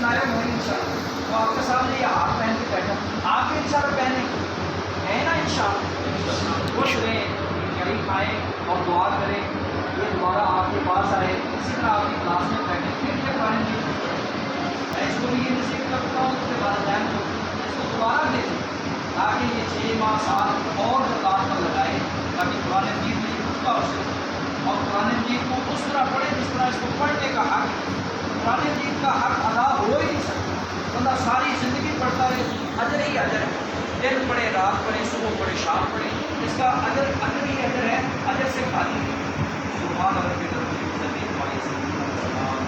آئے ہوں گے انشاءاللہ، تو آپ کے سامنے یہ ہاتھ پہن کے بیٹھا، آپ بھی انشاءاللہ پہنے ہیں نا انشاءاللہ، خوش رہیں قریب آئیں اور دعا کریں، یہ دوبارہ آپ کے پاس آئے، اسی طرح آپ کی کلاس میں بیٹھے، پھر یہ قرآن مجید میں اس کو بھی یہ نصیحت کرتا ہوں کہ والدین کو اس کو دوبارہ دے دیں تاکہ یہ 6 ماہ سال اور زکوٰۃ پر لگائے تاکہ قرآن مجید میں پختہ ہو سکے اور قرآن مجید کو اس طرح پڑھے جس طرح اس کو پڑھنے کا حق ہے۔ قرآن مجید کا حق ادا ہو ہی نہیں سکتا، بندہ ساری زندگی پڑھتا ہے، اجر ہی اجر ہے، دن پڑھے رات پڑھے صبح پڑھے شام پڑھے، اس کا اجر ہی اجر ہے، اجر سے خالی ہے۔ سبحان ربک رب العزت عما یصفون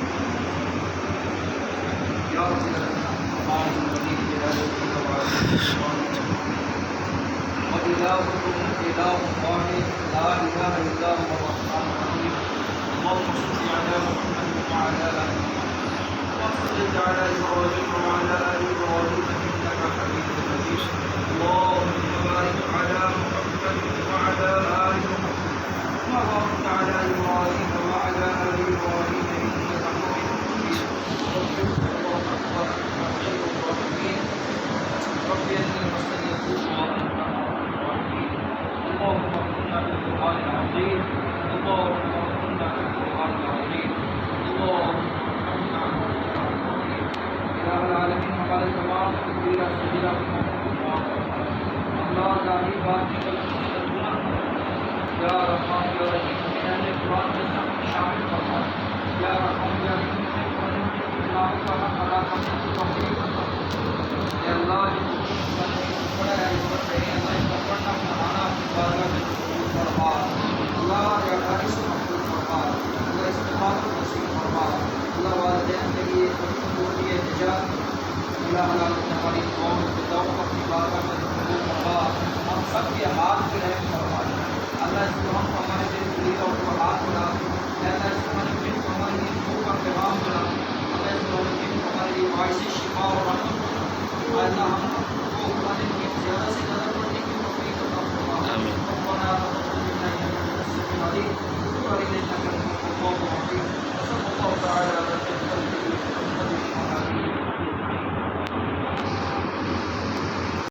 یا رب العالمین الذی بجلالہ وعظمتہ وإلهكم إله واحد لا إله إلا هو الرحمن الرحيم اللهم صل على محمد وعلى آل محمد وصل على إبراهيم وعلى آل إبراهيم إنك حميد مجيد اللهم بارك على محمد وعلى آل محمد كما باركت على إبراهيم وعلى آل إبراهيم إنك حميد مجيد رب إني مسني الضر وأنت أرحم الراحمين اللهم كنا بالقرآن العظيم اللهم كنا بالقرآن العظيم اللهم كنا بالقرآن العظيم إله العالمين ہمارے تمام کبیرہ صغیرہ گناہوں کو معاف فرما اللہ ظاہری باطنی یا رحمان یا رحیم ہمیں اہل قرآن کے ساتھ شامل فرما یا رحمان یا رحیم ہمیں قرآن کی تلاوت کا حق ادا کرنے کی توفیق عطا فرما اے اللہ جو بڑا ہے پڑھ رہے ہیں اللہ ان کا پڑھنا پڑھانا اپنی بارگاہ میں قبول فرما اللہ یا بارش کو قبول فرما اللہ استقامت کو نصیب فرما اللہ والدین کے لیے روٹی نجات اللہ اللہ ہماری قوم کے دعوت کو اپنی بارگاہ میں قبول فرما ہم سب کے ہاتھ پہ رحم فرما اللہ اس کو ہم ہمارے دل دلیل اور کو ہاتھ بنا اللہ اس کو ہمارے دل کو ہماری نیتوں کا پیغام بنا اللہ اس کو ہمارے دل کو ہماری معاشی شفا اور رحمت بنا اللہ ہم کو قرآن کی زیادہ سے زیادہ پڑھنے کی توفیق عطا فرما ربنا تقبل منا انک انت السمیع العلیم